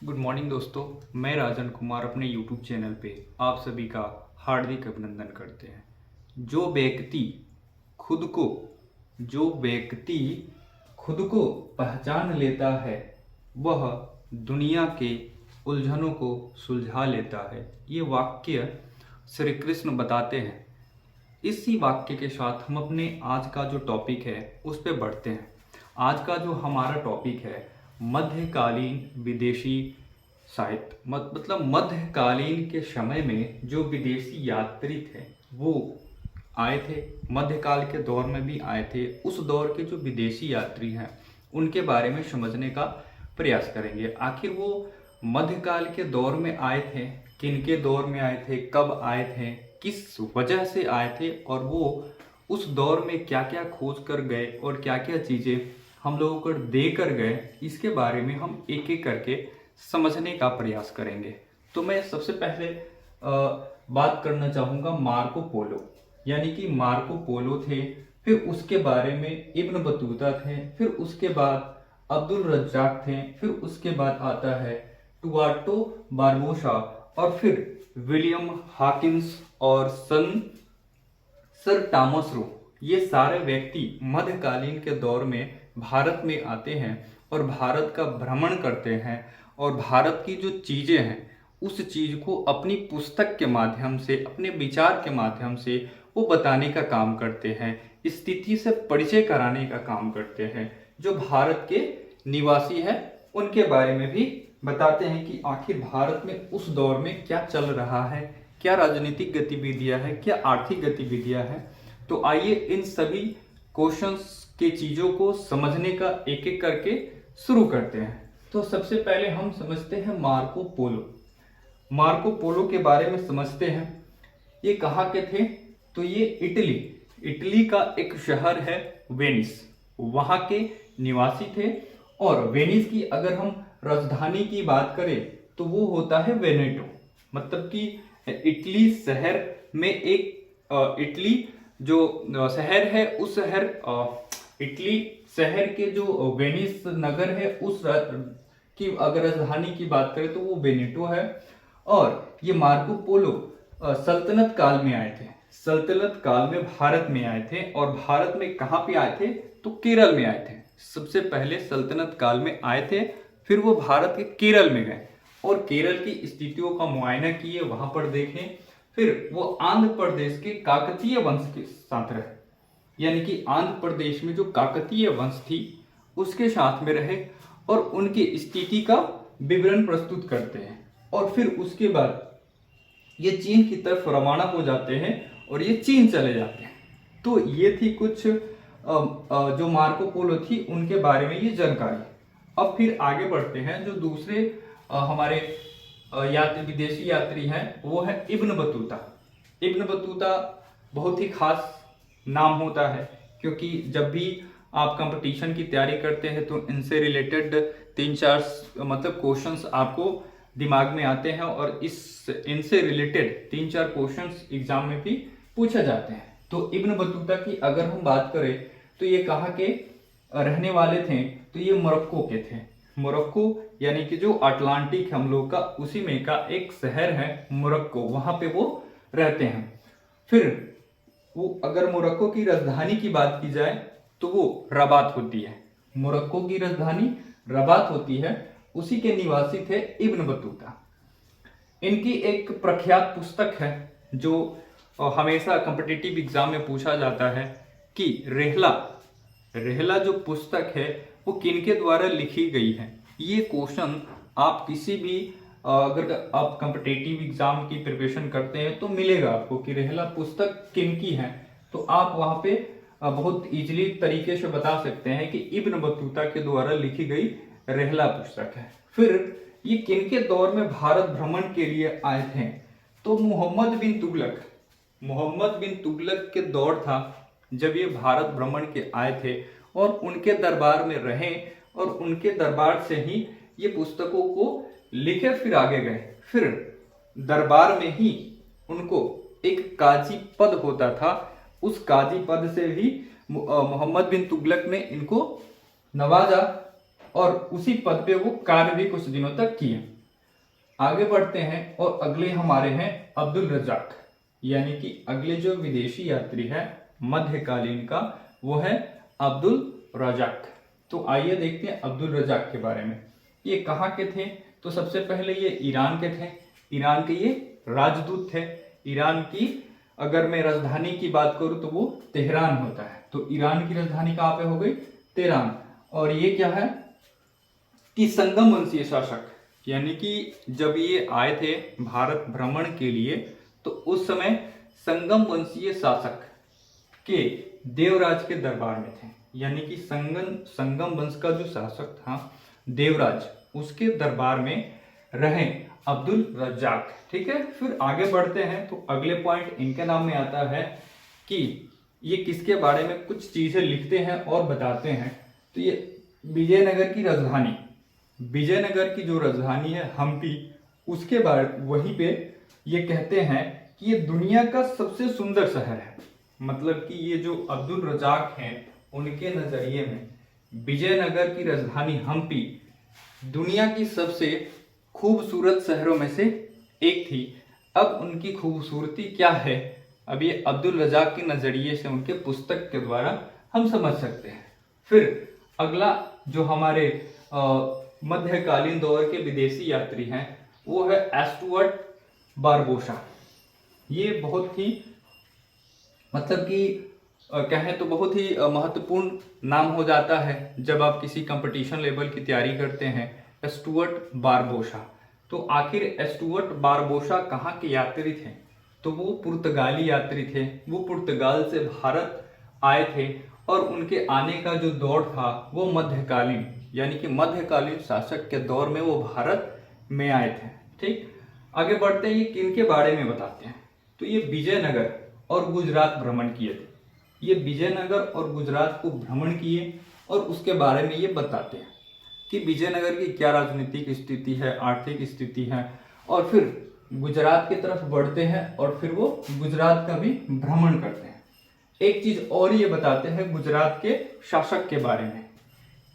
Good morning दोस्तों। मैं राजन कुमार अपने यूट्यूब चैनल पे आप सभी का हार्दिक अभिनंदन करते हैं। जो व्यक्ति खुद को जो व्यक्ति खुद को पहचान लेता है वह दुनिया के उलझनों को सुलझा लेता है। ये वाक्य श्री कृष्ण बताते हैं। इसी वाक्य के साथ हम अपने आज का जो टॉपिक है उस पर बढ़ते हैं। आज का जो हमारा टॉपिक है मध्यकालीन विदेशी साहित्य। मतलब मध्यकालीन के समय में जो विदेशी यात्री थे वो आए थे, मध्यकाल के दौर में भी आए थे। उस दौर के जो विदेशी यात्री हैं उनके बारे में समझने का प्रयास करेंगे। आखिर वो मध्यकाल के दौर में आए थे, किनके दौर में आए थे, कब आए थे, किस वजह से आए थे और वो उस दौर में क्या क्या खोज कर गए और क्या क्या चीज़ें हम लोगों को दे कर गए, इसके बारे में हम एक एक करके समझने का प्रयास करेंगे। तो मैं सबसे पहले बात करना चाहूँगा मार्को पोलो, यानी कि मार्को पोलो थे, फिर उसके बारे में इब्न बतूता थे, फिर उसके बाद अब्दुल रज्जाक थे, फिर उसके बाद आता है टुआर्टो बारबोसा और फिर विलियम हॉकिंस और सर टॉमस रो। ये सारे व्यक्ति मध्यकालीन के दौर में भारत में आते हैं और भारत का भ्रमण करते हैं और भारत की जो चीज़ें हैं उस चीज़ को अपनी पुस्तक के माध्यम से, अपने विचार के माध्यम से वो बताने का काम करते हैं, स्थिति से परिचय कराने का काम करते हैं। जो भारत के निवासी हैं उनके बारे में भी बताते हैं कि आखिर भारत में उस दौर में क्या चल रहा है, क्या राजनीतिक गतिविधियां हैं, क्या आर्थिक गतिविधियां हैं। तो आइए इन सभी क्वेश्चंस के चीज़ों को समझने का एक एक करके शुरू करते हैं। तो सबसे पहले हम समझते हैं मार्को पोलो। मार्को पोलो के बारे में समझते हैं। ये कहाँ के थे? तो ये इटली का एक शहर है वेनिस, वहाँ के निवासी थे। और वेनिस की अगर हम राजधानी की बात करें तो वो होता है वेनेटो। मतलब कि इटली शहर में एक इटली जो शहर है उस शहर इटली शहर के जो वेनिस नगर है उस की अगर राजधानी की बात करें तो वो वेनेटो है। और ये मार्को पोलो सल्तनत काल में आए थे, सल्तनत काल में भारत में आए थे। और भारत में कहाँ पे आए थे? तो केरल में आए थे। सबसे पहले सल्तनत काल में आए थे, फिर वो भारत के केरल में गए और केरल की स्थितियों का मुआयना किए, वहां पर देखें। फिर वो आंध्र प्रदेश के काकतीय वंश के साथ रहे, यानी कि आंध्र प्रदेश में जो काकतीय वंश थी उसके साथ में रहे और उनकी स्थिति का विवरण प्रस्तुत करते हैं। और फिर उसके बाद ये चीन की तरफ रवाना हो जाते हैं और ये चीन चले जाते हैं। तो ये थी कुछ जो मार्को पोलो थी उनके बारे में ये जानकारी। अब फिर आगे बढ़ते हैं। जो दूसरे हमारे विदेशी यात्री हैं वो है इब्न बतूता। इब्न बतूता बहुत ही खास नाम होता है, क्योंकि जब भी आप कंपटीशन की तैयारी करते हैं तो इनसे रिलेटेड 3-4 मतलब क्वेश्चंस आपको दिमाग में आते हैं और इनसे रिलेटेड 3-4 क्वेश्चंस एग्जाम में भी पूछे जाते हैं। तो इब्न बतूता की अगर हम बात करें तो ये कहाँ के रहने वाले थे? तो ये मोरक्को के थे। मोरक्को यानी कि जो अटलांटिक हम लोग का उसी में का एक शहर है मोरक्को, वहां पे वो रहते हैं। फिर वो अगर मोरक्को की राजधानी की बात की जाए तो वो रबात होती है। मोरक्को की राजधानी रबात होती है, उसी के निवासी थे इब्न बतूता। इनकी एक प्रख्यात पुस्तक है जो हमेशा कॉम्पिटिटिव एग्जाम में पूछा जाता है कि रेहला जो पुस्तक है वो किनके द्वारा लिखी गई है। ये क्वेश्चन आप किसी भी अगर आप कॉम्पिटिटिव एग्जाम की प्रिपरेशन करते हैं तो मिलेगा आपको कि रेहला पुस्तक किनकी है। तो आप वहां पे बहुत इजीली तरीके से बता सकते हैं कि इब्न बतूता के द्वारा लिखी गई रेहला पुस्तक है। फिर ये किनके दौर में भारत भ्रमण के लिए आए थे? तो मोहम्मद बिन तुगलक के दौर था जब ये भारत भ्रमण के आए थे और उनके दरबार में रहे और उनके दरबार से ही ये पुस्तकों को लिखे फिर आगे गए। फिर दरबार में ही उनको एक काजी पद होता था, उस काजी पद से भी मोहम्मद बिन तुगलक ने इनको नवाजा और उसी पद पे वो कार्य भी कुछ दिनों तक किए। आगे बढ़ते हैं और अगले हमारे हैं अब्दुल रजाक, यानी कि अगले जो विदेशी यात्री है मध्यकालीन का वो है अब्दुल रजाक। तो आइए देखते हैं अब्दुल रजाक के बारे में। ये कहाँ के थे? तो सबसे पहले ये ईरान के थे। ईरान के ये राजदूत थे। ईरान की अगर मैं राजधानी की बात करूं तो वो तेहरान होता है। तो ईरान की राजधानी कहाँ पे हो गई? तेहरान। और ये क्या है कि संगम वंशीय शासक, यानी कि जब ये आए थे भारत भ्रमण के लिए तो उस समय संगम वंशीय शासक के देवराज के दरबार में थे। यानी कि संगम वंश का जो शासक था देवराज, उसके दरबार में रहे अब्दुल रज्जाक। ठीक है, फिर आगे बढ़ते हैं तो अगले पॉइंट इनके नाम में आता है कि ये किसके बारे में कुछ चीजें लिखते हैं और बताते हैं। तो ये विजयनगर की राजधानी, विजयनगर की जो राजधानी है हम्पी, उसके बारे वहीं पे ये कहते हैं कि ये दुनिया का सबसे सुंदर शहर है। मतलब कि ये जो अब्दुल रजाक हैं उनके नजरिए में विजयनगर की राजधानी हम्पी दुनिया की सबसे खूबसूरत शहरों में से एक थी। अब उनकी खूबसूरती क्या है, अब ये अब्दुल रजाक के नजरिए से उनके पुस्तक के द्वारा हम समझ सकते हैं। फिर अगला जो हमारे मध्यकालीन दौर के विदेशी यात्री हैं वो है एस्टुअर्ट बारबोसा। ये बहुत ही मतलब कि कहें तो बहुत ही महत्वपूर्ण नाम हो जाता है जब आप किसी कंपटीशन लेवल की तैयारी करते हैं, एस्टुअर्ट बारबोसा। तो आखिर एस्टुअर्ट बारबोसा कहाँ के यात्री थे? तो वो पुर्तगाली यात्री थे। वो पुर्तगाल से भारत आए थे और उनके आने का जो दौर था वो मध्यकालीन, यानी कि मध्यकालीन शासक के दौर में वो भारत में आए थे। ठीक, आगे बढ़ते हैं। ये किनके बारे में बताते हैं? तो ये विजयनगर और गुजरात भ्रमण किए थे। ये विजयनगर और गुजरात को भ्रमण किए और उसके बारे में ये बताते हैं कि विजयनगर की क्या राजनीतिक स्थिति है, आर्थिक स्थिति है। और फिर गुजरात की तरफ बढ़ते हैं और फिर वो गुजरात का भी भ्रमण करते हैं। एक चीज और ये बताते हैं गुजरात के शासक के बारे में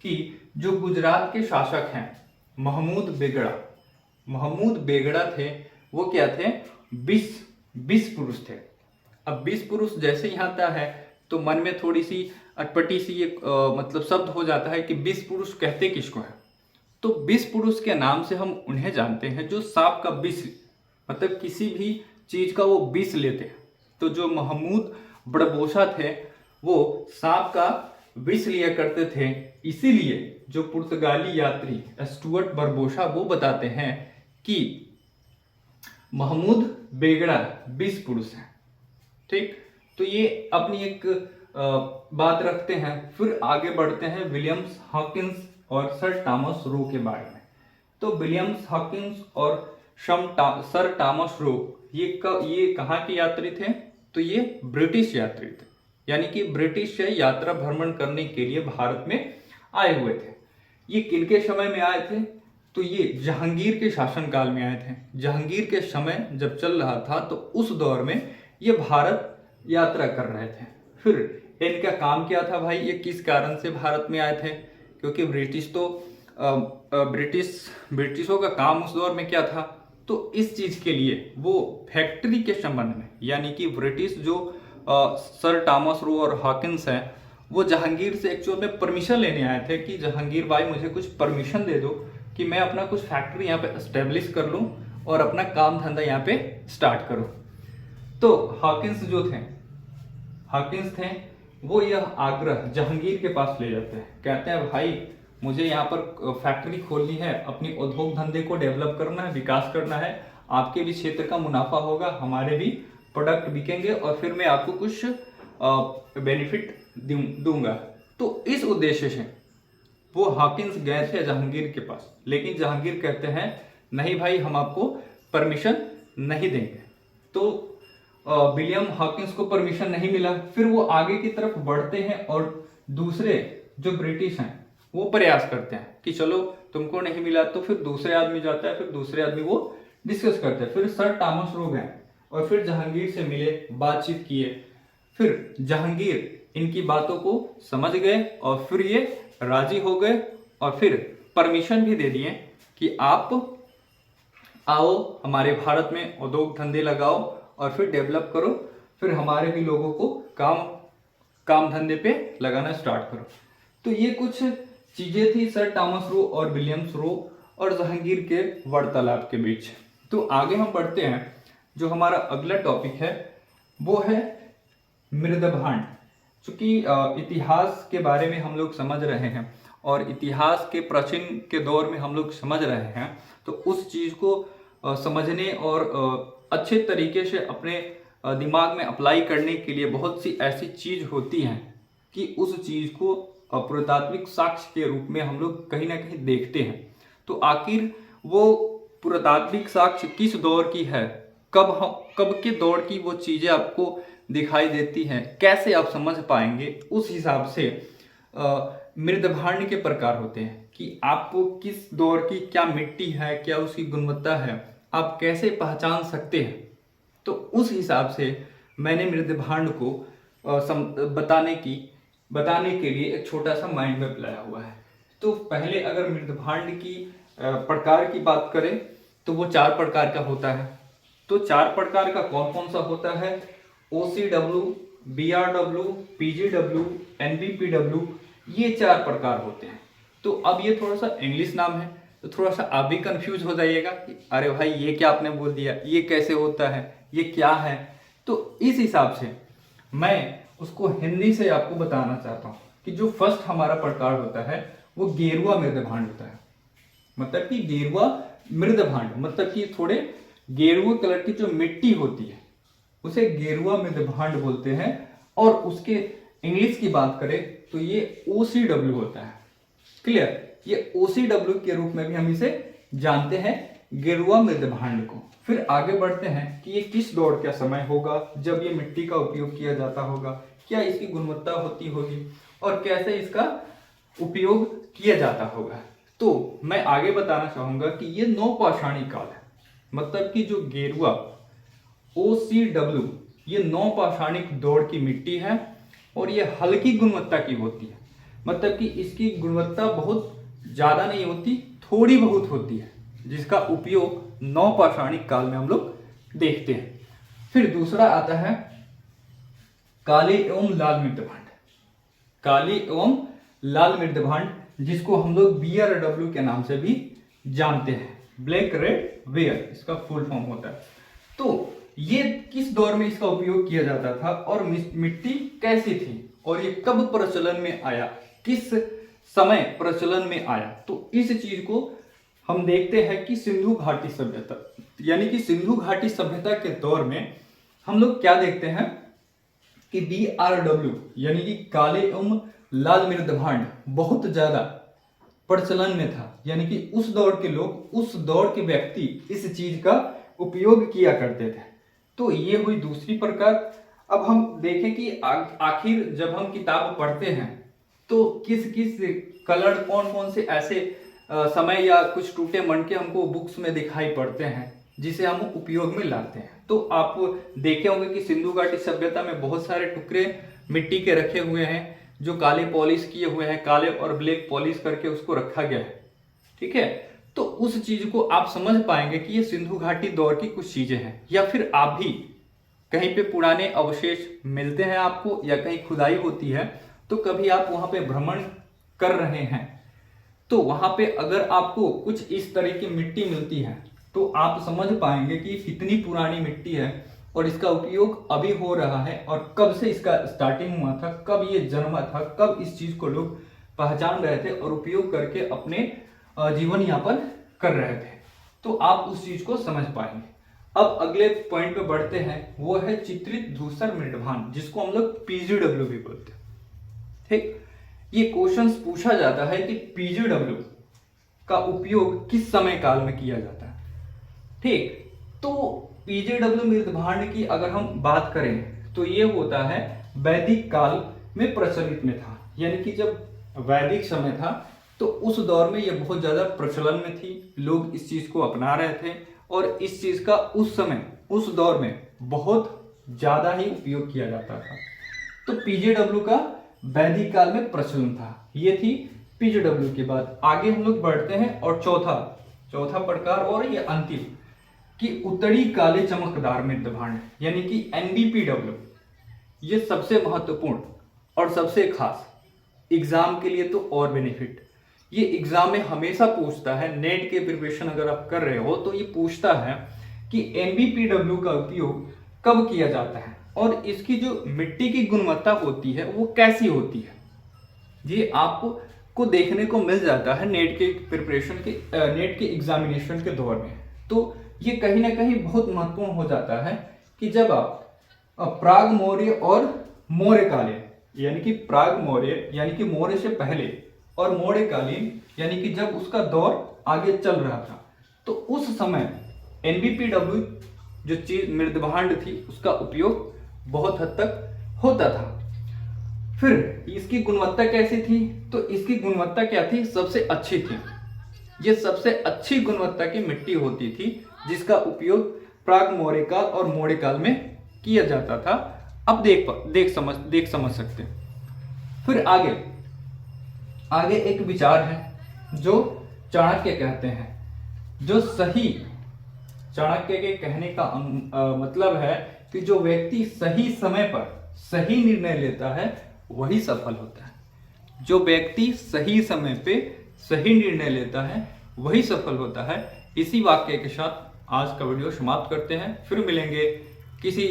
कि जो गुजरात के शासक हैं महमूद बेगड़ा, महमूद बेगड़ा थे, वो क्या थे? 20 पुरुष थे। अब 20 पुरुष जैसे ही आता है तो मन में थोड़ी सी अटपटी सी एक मतलब शब्द हो जाता है कि 20 पुरुष कहते किसको है? तो 20 पुरुष के नाम से हम उन्हें जानते हैं जो सांप का विष, मतलब किसी भी चीज का वो विष लेते हैं। तो जो महमूद बड़बोसा थे वो सांप का विष लिया करते थे। इसीलिए जो पुर्तगाली यात्री स्टुअर्ट बारबोसा वो बताते हैं कि महमूद बेगड़ा 20 पुरुष हैं। ठीक, तो ये अपनी एक बात रखते हैं। फिर आगे बढ़ते हैं विलियम्स हॉकिंस और सर टॉमस रो के बारे में। तो विलियम्स हॉकिंस और सर टॉमस रो ये कहाँ के यात्री थे? तो ये ब्रिटिश यात्री थे, यानी कि ब्रिटिश से यात्रा भ्रमण करने के लिए भारत में आए हुए थे। ये किनके समय में आए थे? तो ये जहांगीर के शासनकाल में आए थे। जहांगीर के समय जब चल रहा था तो उस दौर में ये भारत यात्रा कर रहे थे। फिर इनका काम क्या था भाई? ये किस कारण से भारत में आए थे? क्योंकि ब्रिटिशों का काम उस दौर में क्या था? तो इस चीज के लिए वो फैक्ट्री के संबंध में, यानी कि ब्रिटिश जो सर टॉमस रो और हॉकिंस हैं वो जहांगीर से एक्चुअल में परमिशन लेने आए थे कि जहांगीर भाई मुझे कुछ परमिशन दे दो कि मैं अपना कुछ फैक्ट्री यहाँ पे एस्टेब्लिश कर लूँ और अपना काम धंधा यहाँ पे स्टार्ट करूँ। तो हॉकिंस थे वो यह आग्रह जहांगीर के पास ले जाते हैं। कहते हैं भाई मुझे यहाँ पर फैक्ट्री खोलनी है, अपनी उद्योग धंधे को डेवलप करना है, विकास करना है, आपके भी क्षेत्र का मुनाफा होगा, हमारे भी प्रोडक्ट बिकेंगे और फिर मैं आपको कुछ बेनिफिट दूंगा। तो इस उद्देश्य से वो हॉकिंस गए थे जहांगीर के पास, लेकिन जहांगीर कहते हैं नहीं भाई हम आपको परमिशन नहीं देंगे। तो विलियम हॉकिंस को परमिशन नहीं मिला। फिर वो आगे की तरफ बढ़ते हैं और दूसरे जो ब्रिटिश हैं वो प्रयास करते हैं कि चलो तुमको नहीं मिला, तो फिर दूसरे आदमी जाता है, फिर दूसरे आदमी वो डिस्कस करते हैं। फिर सर टॉमस रो गए और फिर जहांगीर से मिले, बातचीत किए। फिर जहांगीर इनकी बातों को समझ गए और फिर ये राजी हो गए और फिर परमिशन भी दे दिए कि आप आओ हमारे भारत में उद्योग धंधे लगाओ और फिर डेवलप करो, फिर हमारे भी लोगों को काम धंधे पे लगाना स्टार्ट करो। तो ये कुछ चीजें थी सर थॉमस रो और विलियम्स रो और जहांगीर के वार्तालाप के बीच। तो आगे हम बढ़ते हैं, जो हमारा अगला टॉपिक है वो है मृदभांड। चूंकि इतिहास के बारे में हम लोग समझ रहे हैं और इतिहास के प्राचीन के दौर में हम लोग समझ रहे हैं, तो उस चीज को समझने और अच्छे तरीके से अपने दिमाग में अप्लाई करने के लिए बहुत सी ऐसी चीज होती हैं कि उस चीज को पुरातात्विक साक्ष्य के रूप में हम लोग कहीं ना कहीं देखते हैं। तो आखिर वो पुरातात्विक साक्ष्य किस दौर की है, कब के दौर की वो चीजें आपको दिखाई देती हैं, कैसे आप समझ पाएंगे, उस हिसाब से मृदभांड के प्रकार होते हैं कि आपको किस दौर की क्या मिट्टी है, क्या उसकी गुणवत्ता है, आप कैसे पहचान सकते हैं। तो उस हिसाब से मैंने मृदभांड को बताने के लिए एक छोटा सा माइंड मैप लाया हुआ है। तो पहले अगर मृदभांड की प्रकार की बात करें तो वो 4 प्रकार का होता है। तो 4 प्रकार का कौन कौन सा होता है? OCW, BRW, PGW, NBPW, ये 4 प्रकार होते हैं। तो अब ये थोड़ा सा इंग्लिश नाम है, तो थोड़ा सा आप भी कंफ्यूज हो जाइएगा कि अरे भाई ये क्या आपने बोल दिया, ये कैसे होता है, ये क्या है। तो इस हिसाब से मैं उसको हिंदी से आपको बताना चाहता हूँ कि जो फर्स्ट हमारा प्रकार होता है वो गेरुआ मृदभांड होता है। मतलब कि गेरुआ मृदभांड मतलब कि थोड़े गेरुआ कलर की जो मिट्टी होती है उसे गेरुआ मृदभांड बोलते हैं। और उसके इंग्लिश की बात करें तो ये OCW होता है। क्लियर? ये OCW के रूप में भी हम इसे जानते हैं, गेरुआ मृदभांड को। फिर आगे बढ़ते हैं कि ये किस दौर का समय होगा जब ये मिट्टी का उपयोग किया जाता होगा, क्या इसकी गुणवत्ता होती होगी और कैसे इसका उपयोग किया जाता होगा। तो मैं आगे बताना चाहूंगा कि ये नौपाषाणी काल है। मतलब कि जो गेरुआ OCW ये नौपाषाणिक दौर की मिट्टी है और ये हल्की गुणवत्ता की होती है। मतलब कि इसकी गुणवत्ता बहुत ज्यादा नहीं होती, थोड़ी बहुत होती है, जिसका उपयोग नौपाषाणिक काल में हम लोग देखते हैं। फिर दूसरा आता है काली एवं लाल मृदभांड। काली एवं लाल मृदभांड जिसको हम लोग BRW के नाम से भी जानते हैं, ब्लैक रेड वेयर इसका फुल फॉर्म होता है। तो ये किस दौर में इसका उपयोग किया जाता था और मिट्टी कैसी थी और ये कब प्रचलन में आया, किस समय प्रचलन में आया। तो इस चीज को हम देखते हैं कि सिंधु घाटी सभ्यता, यानी कि सिंधु घाटी सभ्यता के दौर में हम लोग क्या देखते हैं कि BRW यानी कि काले एवं लाल मृदभांड बहुत ज्यादा प्रचलन में था। यानी कि उस दौर के लोग, उस दौर के व्यक्ति इस चीज का उपयोग किया करते थे। तो ये हुई दूसरी प्रकार। अब हम देखें कि आखिर जब हम किताब पढ़ते हैं तो किस किस कलर, कौन कौन से ऐसे समय या कुछ टूटे मणके हमको बुक्स में दिखाई पड़ते हैं जिसे हम उपयोग में लाते हैं। तो आप देखे होंगे कि सिंधु घाटी सभ्यता में बहुत सारे टुकड़े मिट्टी के रखे हुए हैं जो काले पॉलिश किए हुए हैं, काले और ब्लैक पॉलिश करके उसको रखा गया है। ठीक है, तो उस चीज को आप समझ पाएंगे कि ये सिंधु घाटी दौर की कुछ चीजें हैं। या फिर आप भी कहीं पे पुराने अवशेष मिलते हैं आपको या कहीं खुदाई होती है तो कभी आप वहां पे भ्रमण कर रहे हैं तो वहां पे अगर आपको कुछ इस तरह की मिट्टी मिलती है तो आप समझ पाएंगे कि कितनी पुरानी मिट्टी है और इसका उपयोग अभी हो रहा है और कब से इसका स्टार्टिंग हुआ था, कब ये जन्मा था, कब इस चीज को लोग पहचान रहे थे और उपयोग करके अपने जीवन यापन कर रहे थे। तो आप उस चीज को समझ पाएंगे। अब अगले पॉइंट पे बढ़ते हैं, वो है चित्रित धूसर मृदभांड जिसको हम लोग PGW भी बोलते हैं। ठीक, ये क्वेश्चंस पूछा जाता है कि PGW का उपयोग किस समय काल में किया जाता है। ठीक, तो PGW मृदभांड की अगर हम बात करें तो ये होता है वैदिक काल में प्रचलित में था। यानी कि जब वैदिक समय था तो उस दौर में ये बहुत ज्यादा प्रचलन में थी, लोग इस चीज को अपना रहे थे और इस चीज का उस समय, उस दौर में बहुत ज्यादा ही उपयोग किया जाता था। तो PGW का वैदिक काल में प्रचलन था। ये थी NBPW के बाद आगे हम लोग बढ़ते हैं और चौथा प्रकार और ये अंतिम कि उत्तरी काले चमकदार मृदभांड यानी कि NBPW। ये सबसे महत्वपूर्ण और सबसे खास एग्जाम के लिए तो और बेनिफिट, ये एग्जाम में हमेशा पूछता है। नेट के प्रिपरेशन अगर आप कर रहे हो तो ये पूछता है कि NBPW का उपयोग कब किया जाता है और इसकी जो मिट्टी की गुणवत्ता होती है वो कैसी होती है। ये आपको देखने को मिल जाता है नेट के प्रिपरेशन के नेट के एग्जामिनेशन के दौर में। तो ये कहीं ना कहीं बहुत महत्वपूर्ण हो जाता है कि जब आप प्राग मौर्य और मौर्यकालीन यानी कि प्राग मौर्य यानी कि मौर्य से पहले और मौर्यकालीन यानी कि जब उसका दौर आगे चल रहा था, तो उस समय NBPW जो चीज मृदभांड थी उसका उपयोग बहुत हद तक होता था। फिर इसकी गुणवत्ता कैसी थी, तो इसकी गुणवत्ता क्या थी, सबसे अच्छी थी। ये सबसे अच्छी गुणवत्ता की मिट्टी होती थी जिसका उपयोग प्राग मौर्यकाल और मौर्यकाल में किया जाता था। अब देख समझ सकते हैं। फिर आगे एक विचार है जो चाणक्य कहते हैं, जो सही चाणक्य के कहने का मतलब है कि जो व्यक्ति सही समय पर सही निर्णय लेता है वही सफल होता है। जो व्यक्ति सही समय पे सही निर्णय लेता है वही सफल होता है। इसी वाक्य के साथ आज का वीडियो समाप्त करते हैं। फिर मिलेंगे किसी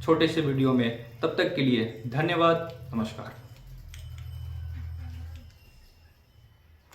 छोटे से वीडियो में, तब तक के लिए धन्यवाद, नमस्कार।